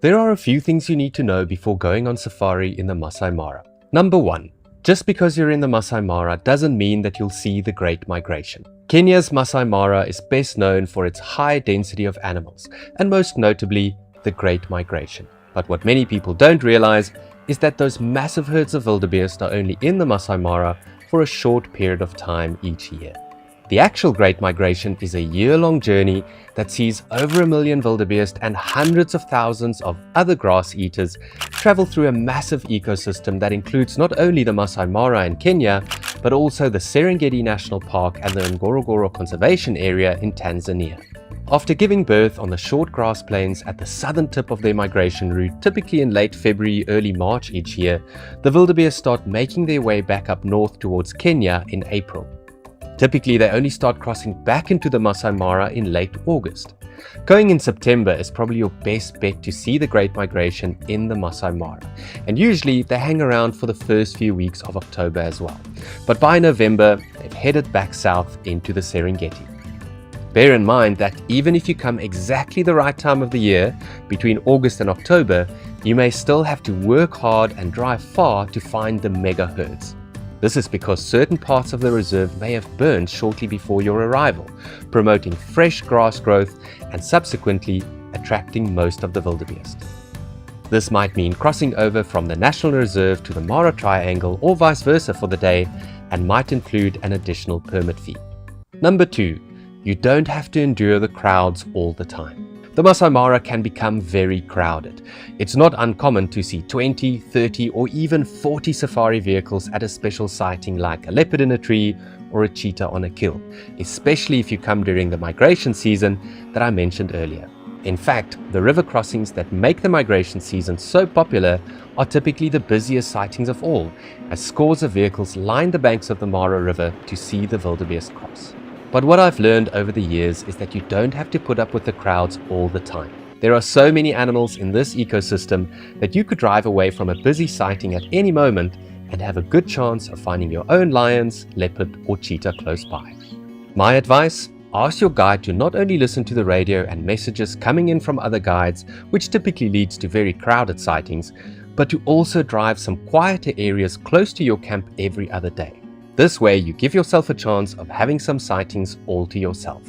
There are a few things you need to know before going on safari in the Masai Mara. Number 1. Just because you're in the Masai Mara doesn't mean that you'll see the Great Migration. Kenya's Masai Mara is best known for its high density of animals, and most notably, the Great Migration. But what many people don't realize is that those massive herds of wildebeest are only in the Masai Mara for a short period of time each year. The actual Great Migration is a year-long journey that sees over 1 million wildebeest and hundreds of thousands of other grass eaters travel through a massive ecosystem that includes not only the Masai Mara in Kenya, but also the Serengeti National Park and the Ngorongoro Conservation Area in Tanzania. After giving birth on the short grass plains at the southern tip of their migration route, typically in late February, early March each year, the wildebeest start making their way back up north towards Kenya in April. Typically, they only start crossing back into the Masai Mara in late August. Going in September is probably your best bet to see the Great Migration in the Masai Mara, and usually they hang around for the first few weeks of October as well. But by November, they've headed back south into the Serengeti. Bear in mind that even if you come exactly the right time of the year, between August and October, you may still have to work hard and drive far to find the mega herds. This is because certain parts of the reserve may have burned shortly before your arrival, promoting fresh grass growth and subsequently attracting most of the wildebeest. This might mean crossing over from the National Reserve to the Mara Triangle or vice versa for the day, and might include an additional permit fee. Number 2. You don't have to endure the crowds all the time. The Masai Mara can become very crowded. It's not uncommon to see 20, 30 or even 40 safari vehicles at a special sighting like a leopard in a tree or a cheetah on a kill, especially if you come during the migration season that I mentioned earlier. In fact, the river crossings that make the migration season so popular are typically the busiest sightings of all, as scores of vehicles line the banks of the Mara River to see the wildebeest cross. But what I've learned over the years is that you don't have to put up with the crowds all the time. There are so many animals in this ecosystem that you could drive away from a busy sighting at any moment and have a good chance of finding your own lions, leopard or cheetah close by. My advice? Ask your guide to not only listen to the radio and messages coming in from other guides, which typically leads to very crowded sightings, but to also drive some quieter areas close to your camp every other day. This way, you give yourself a chance of having some sightings all to yourself.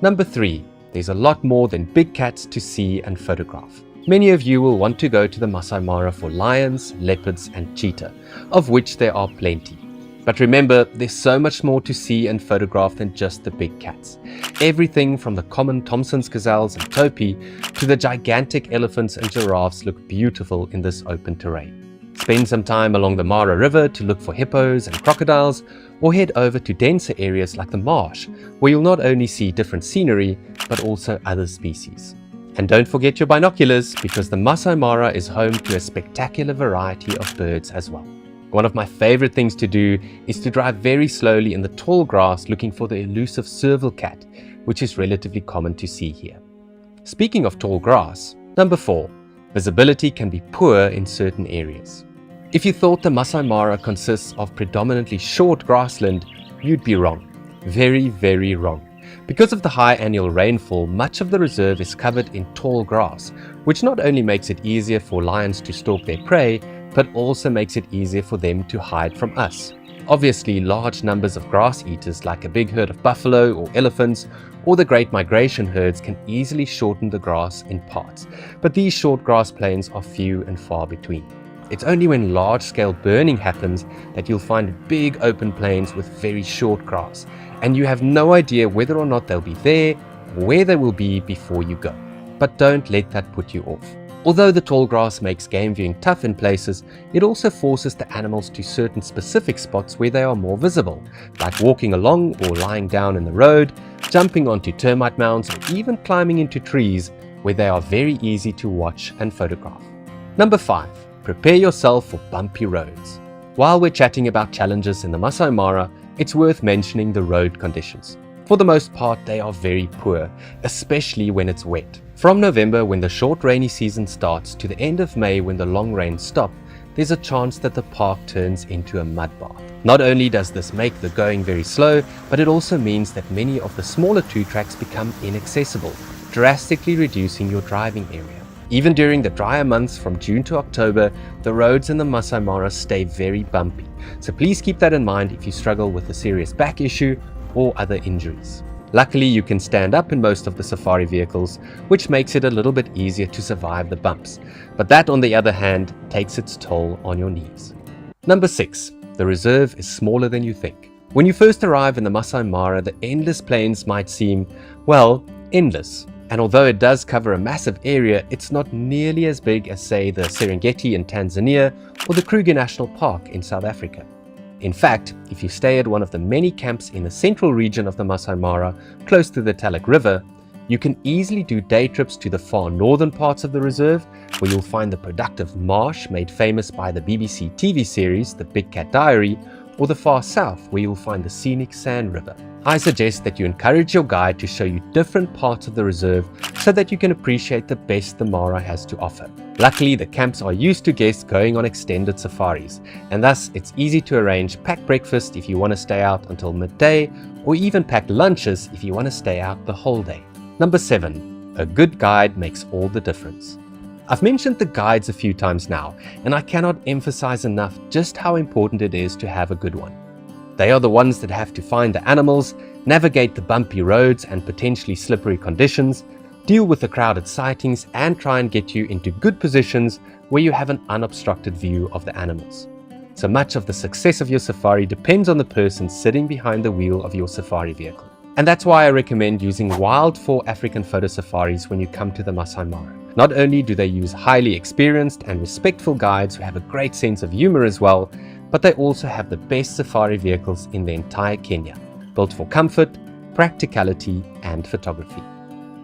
Number 3. There's a lot more than big cats to see and photograph. Many of you will want to go to the Masai Mara for lions, leopards and cheetah, of which there are plenty. But remember, there's so much more to see and photograph than just the big cats. Everything from the common Thomson's gazelles and topi to the gigantic elephants and giraffes look beautiful in this open terrain. Spend some time along the Mara River to look for hippos and crocodiles, or head over to denser areas like the marsh, where you'll not only see different scenery, but also other species. And don't forget your binoculars, because the Masai Mara is home to a spectacular variety of birds as well. One of my favorite things to do is to drive very slowly in the tall grass looking for the elusive serval cat, which is relatively common to see here. Speaking of tall grass, number 4. Visibility can be poor in certain areas. If you thought the Masai Mara consists of predominantly short grassland, you'd be wrong. Very, very wrong. Because of the high annual rainfall, much of the reserve is covered in tall grass, which not only makes it easier for lions to stalk their prey, but also makes it easier for them to hide from us. Obviously, large numbers of grass eaters like a big herd of buffalo or elephants or the Great Migration herds can easily shorten the grass in parts, but these short grass plains are few and far between. It's only when large-scale burning happens that you'll find big open plains with very short grass, and you have no idea whether or not they'll be there or where they will be before you go. But don't let that put you off. Although the tall grass makes game viewing tough in places, it also forces the animals to certain specific spots where they are more visible, like walking along or lying down in the road, jumping onto termite mounds, or even climbing into trees where they are very easy to watch and photograph. Number 5. Prepare yourself for bumpy roads. While we're chatting about challenges in the Masai Mara, it's worth mentioning the road conditions. For the most part, they are very poor, especially when it's wet. From November, when the short rainy season starts, to the end of May, when the long rains stop, there's a chance that the park turns into a mud bath. Not only does this make the going very slow, but it also means that many of the smaller 2 tracks become inaccessible, drastically reducing your driving area. Even during the drier months from June to October, the roads in the Masai Mara stay very bumpy, so please keep that in mind if you struggle with a serious back issue or other injuries. Luckily, you can stand up in most of the safari vehicles, which makes it a little bit easier to survive the bumps, but that on the other hand takes its toll on your knees. Number 6. The reserve is smaller than you think. When you first arrive in the Masai Mara, the endless plains might seem, well, endless. And although it does cover a massive area, it's not nearly as big as, say, the Serengeti in Tanzania or the Kruger National Park in South Africa. In fact, if you stay at one of the many camps in the central region of the Masai Mara, close to the Talek River, you can easily do day trips to the far northern parts of the reserve, where you'll find the productive marsh made famous by the BBC TV series The Big Cat Diary, or the far south, where you'll find the scenic Sand River. I suggest that you encourage your guide to show you different parts of the reserve so that you can appreciate the best the Mara has to offer. Luckily, the camps are used to guests going on extended safaris, and thus it's easy to arrange packed breakfast if you want to stay out until midday, or even packed lunches if you want to stay out the whole day. Number 7. A good guide makes all the difference. I've mentioned the guides a few times now, and I cannot emphasize enough just how important it is to have a good one. They are the ones that have to find the animals, navigate the bumpy roads and potentially slippery conditions, deal with the crowded sightings, and try and get you into good positions where you have an unobstructed view of the animals. So much of the success of your safari depends on the person sitting behind the wheel of your safari vehicle. And that's why I recommend using Wild 4 African Photo Safaris when you come to the Masai Mara. Not only do they use highly experienced and respectful guides who have a great sense of humor as well, but they also have the best safari vehicles in the entire Kenya, built for comfort, practicality, and photography.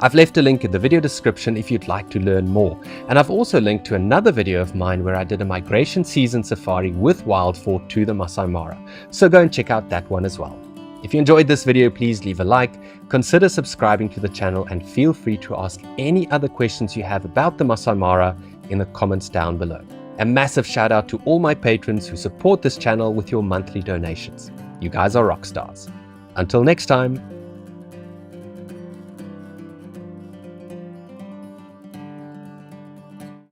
I've left a link in the video description if you'd like to learn more, and I've also linked to another video of mine where I did a migration season safari with Wild 4 to the Masai Mara, so go and check out that one as well. If you enjoyed this video, please leave a like, consider subscribing to the channel, and feel free to ask any other questions you have about the Masai Mara in the comments down below. A massive shout out to all my patrons who support this channel with your monthly donations. You guys are rock stars. Until next time.